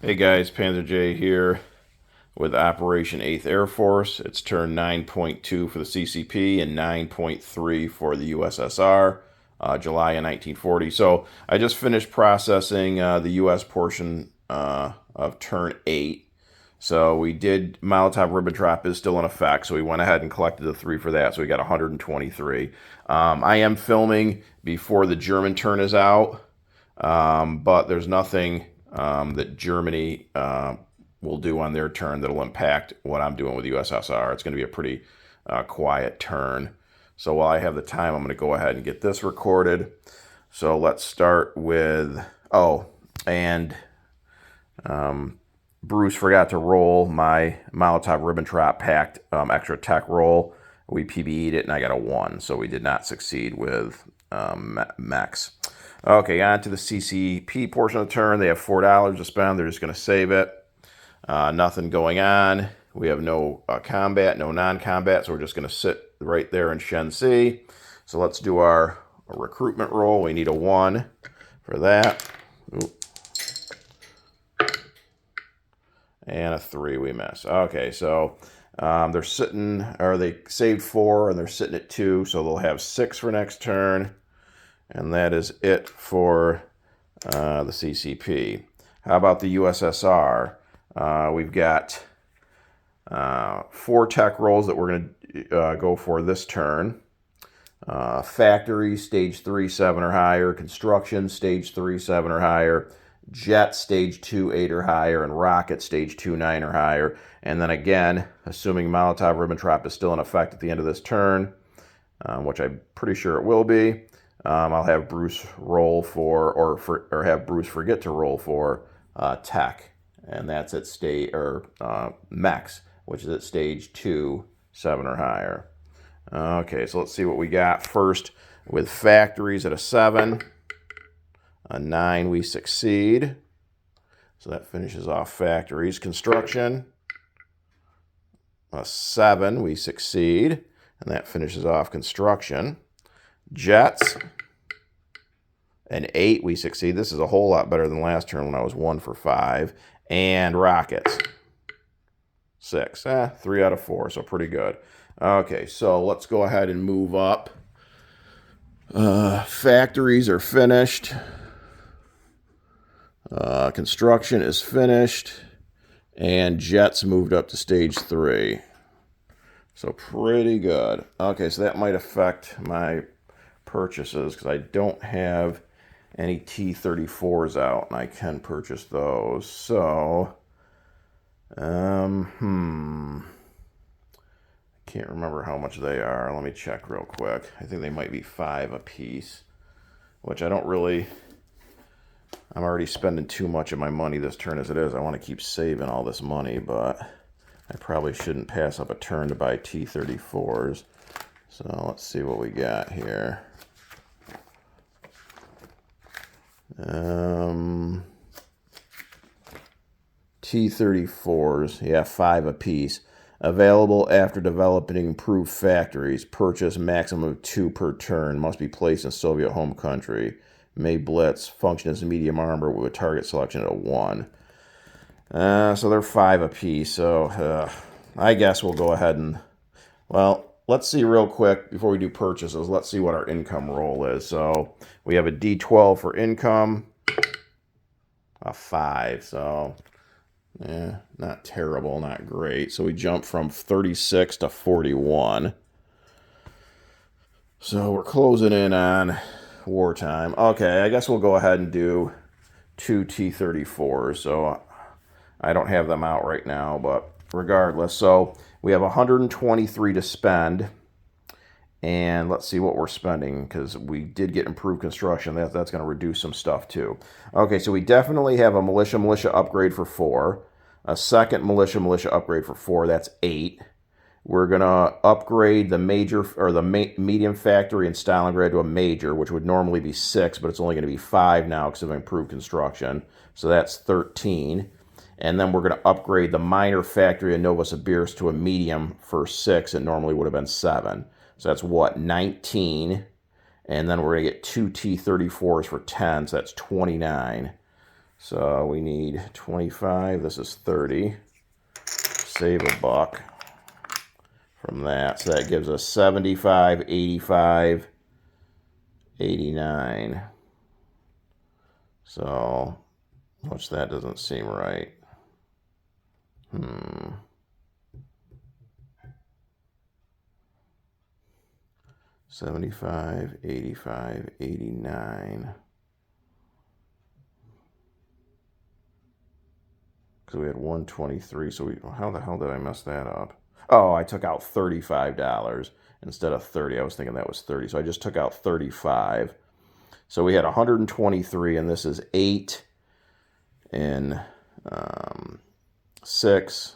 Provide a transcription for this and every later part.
Hey guys, Panzer J here with Operation 8th Air Force. It's turn 9.2 for the CCP and 9.3 for the USSR, July of 1940. So I just finished processing the US portion of turn 8. So we did Molotov Ribbentrop is still in effect, so we went ahead and collected the 3 for that, so we got 123. I am filming before the German turn is out, but there's nothing that Germany will do on their turn that'll impact what I'm doing with USSR. It's going to be a pretty quiet turn. So while I have the time, I'm going to go ahead and get this recorded. So let's start with, and Bruce forgot to roll my Molotov Ribbentrop packed extra tech roll. We PBE'd it and I got a 1, so we did not succeed with mechs. Okay, on to the CCP portion of the turn. They have $4 to spend. They're just going to save it. Nothing going on. We have no combat, no non-combat, so we're just going to sit right there in Shen Si. So let's do our recruitment roll. We need a 1 for that. And a 3 we miss. Okay, so they're sitting, or they saved 4 and they're sitting at 2, so they'll have 6 for next turn. And that is it for the CCP. How about the USSR? We've got 4 tech rolls that we're going to go for this turn. Factory, stage 3, 7 or higher. Construction, stage 3, 7 or higher. Jet, stage 2, 8 or higher. And rocket, stage 2, 9 or higher. And then again, assuming Molotov Ribbentrop is still in effect at the end of this turn, which I'm pretty sure it will be, I'll have Bruce roll for, or have Bruce forget to roll for tech, and that's at stage, or mechs, which is at stage 2, 7 or higher. Okay, so let's see what we got first with factories at a 7. A 9 we succeed, so that finishes off factories. Construction, a 7 we succeed, and that finishes off construction. Jets, an 8 we succeed. This is a whole lot better than last turn when I was 1 for 5. And rockets, 6. 3 out of 4, so pretty good. Okay, so let's go ahead and move up. Factories are finished. Construction is finished. And jets moved up to stage 3. So pretty good. Okay, so that might affect my purchases because I don't have any T-34s out and I can purchase those. So I can't remember how much they are. Let me check real quick. I think they might be 5 a piece, which I don't really, I'm already spending too much of my money this turn as it is. I want to keep saving all this money, but I probably shouldn't pass up a turn to buy T-34s. So let's see what we got here. T-34s, yeah, 5 a piece. Available after developing improved factories. Purchase maximum of 2 per turn. Must be placed in Soviet home country. May blitz. Function as a medium armor with a target selection at a 1. So they're 5 a piece. So I guess we'll go ahead and, well, let's see real quick before we do purchases. Let's see what our income roll is. So we have a D12 for income, a 5. So yeah, not terrible, not great. So we jump from 36 to 41. So we're closing in on wartime. Okay, I guess we'll go ahead and do 2 T-34s. So I don't have them out right now, but regardless. So we have 123 to spend. And let's see what we're spending, because we did get improved construction. That's going to reduce some stuff too. Okay, so we definitely have a militia upgrade for 4. A second militia upgrade for 4. That's 8. We're going to upgrade the major, or the medium factory in Stalingrad to a major, which would normally be 6, but it's only going to be 5 now because of improved construction. So that's 13. And then we're going to upgrade the minor factory in Novosibirsk to a medium for 6. It normally would have been 7. So that's what, 19. And then we're going to get 2 T-34s for 10, so that's 29. So we need 25. This is 30. Save a buck from that. So that gives us 75, 85, 89. So, which that doesn't seem right. 75, 85, 89. Because we had 123, so how the hell did I mess that up? Oh, I took out $35 instead of 30. I was thinking that was 30, so I just took out 35. So we had 123, and this is 8 and 6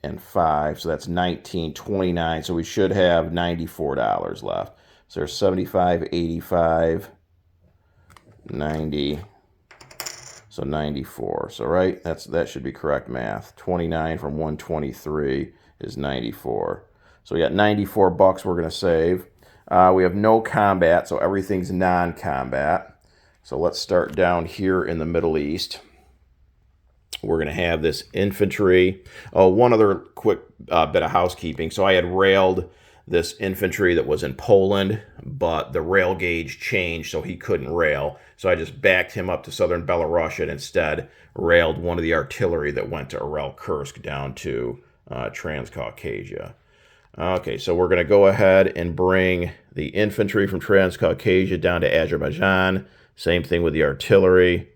and 5, so that's 19, 29. So we should have $94 left. So there's 75, 85, 90. So 94. So right, that should be correct math. 29 from 123 is 94. So we got 94 bucks we're going to save. We have no combat, so everything's non-combat. So let's start down here in the Middle East. We're going to have this infantry. Oh, one other quick bit of housekeeping. So I had railed this infantry that was in Poland, but the rail gauge changed, so he couldn't rail. So I just backed him up to southern Belarus and instead railed one of the artillery that went to Urel-Kursk down to Transcaucasia. Okay, so we're going to go ahead and bring the infantry from Transcaucasia down to Azerbaijan. Same thing with the artillery.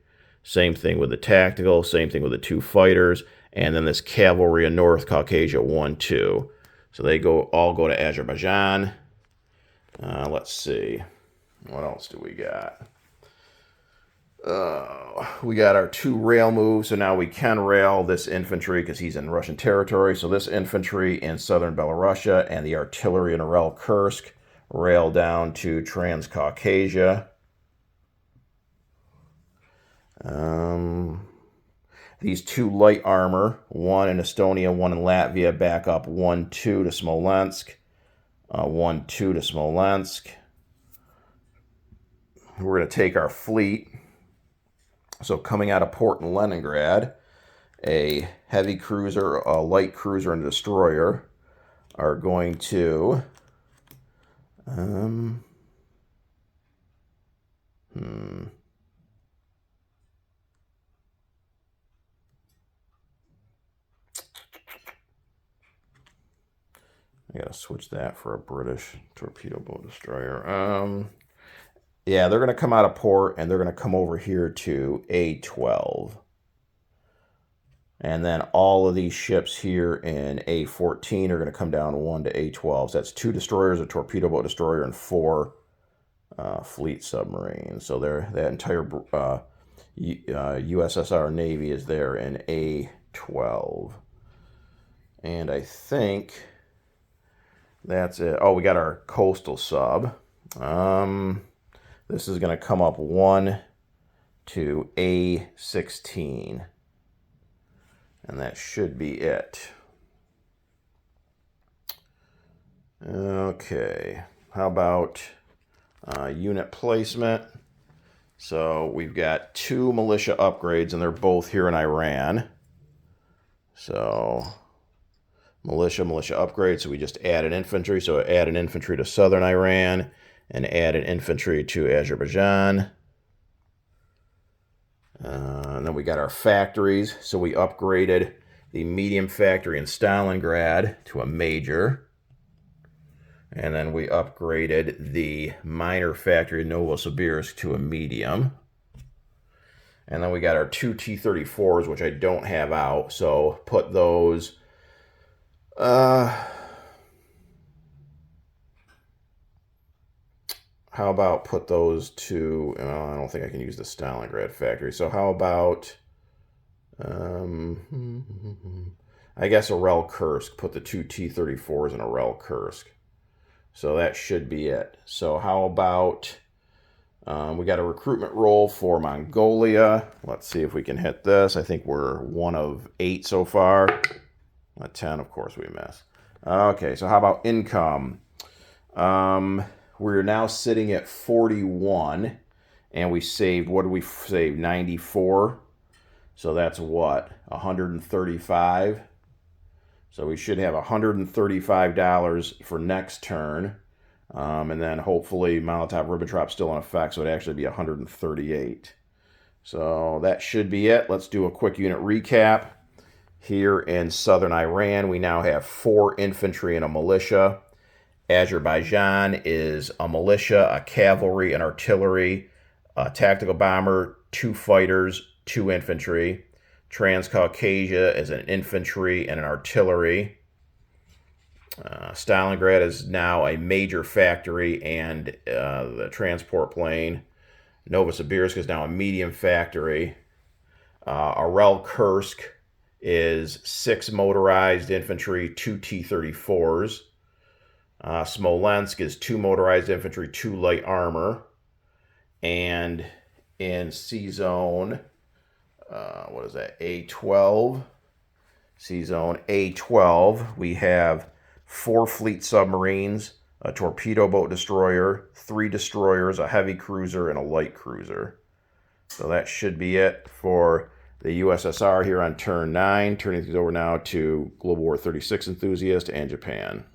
Same thing with the tactical. Same thing with the 2 fighters. And then this cavalry in North Caucasia 1, 2. So they all go to Azerbaijan. Let's see. What else do we got? We got our 2 rail moves. So now we can rail this infantry because he's in Russian territory. So this infantry in southern Belarus and the artillery in Urel-Kursk rail down to Transcaucasia. These 2 light armor, one in Estonia, one in Latvia, back up 1, 2 to Smolensk, 1, 2 to Smolensk. We're going to take our fleet. So coming out of port in Leningrad, a heavy cruiser, a light cruiser, and a destroyer are going to I gotta switch that for a British torpedo boat destroyer. Yeah, they're gonna come out of port and they're gonna come over here to A12. And then all of these ships here in A14 are gonna come down 1 to A12. So that's 2 destroyers, a torpedo boat destroyer, and 4 fleet submarines. So that entire USSR Navy is there in A12. And I think that's it. Oh, we got our coastal sub. This is going to come up 1 to A16. And that should be it. Okay. How about unit placement? So we've got 2 militia upgrades, and they're both here in Iran. So militia upgrade, so we just add an infantry. So add an infantry to southern Iran and add an infantry to Azerbaijan. And then we got our factories. So we upgraded the medium factory in Stalingrad to a major. And then we upgraded the minor factory in Novosibirsk to a medium. And then we got our 2 T-34s, which I don't have out. So put those... how about put those to... I don't think I can use the Stalingrad factory. So how about... I guess Urel-Kursk. Put the 2 T-34s in Urel-Kursk. So that should be it. So how about... we got a recruitment roll for Mongolia. Let's see if we can hit this. I think we're 1 of 8 so far. A 10, of course we miss. Okay, so how about income? We're now sitting at 41, and we saved, what did we save, 94? So that's what, 135. So we should have $135 for next turn. And then hopefully Molotov-Ribbentrop still in effect, so it'd actually be 138. So that should be it. Let's do a quick unit recap. Here in southern Iran, we now have 4 infantry and a militia. Azerbaijan is a militia, a cavalry, an artillery, a tactical bomber, 2 fighters, 2 infantry. Transcaucasia is an infantry and an artillery. Stalingrad is now a major factory and the transport plane. Novosibirsk is now a medium factory. Arel-Kursk is 6 motorized infantry, 2 T-34s. Smolensk is 2 motorized infantry, 2 light armor. And in C-Zone, what is that, A12? C-Zone A12, we have 4 fleet submarines, a torpedo boat destroyer, 3 destroyers, a heavy cruiser, and a light cruiser. So that should be it for the USSR here on turn 9. Turning things over now to Global War 36 enthusiast and Japan.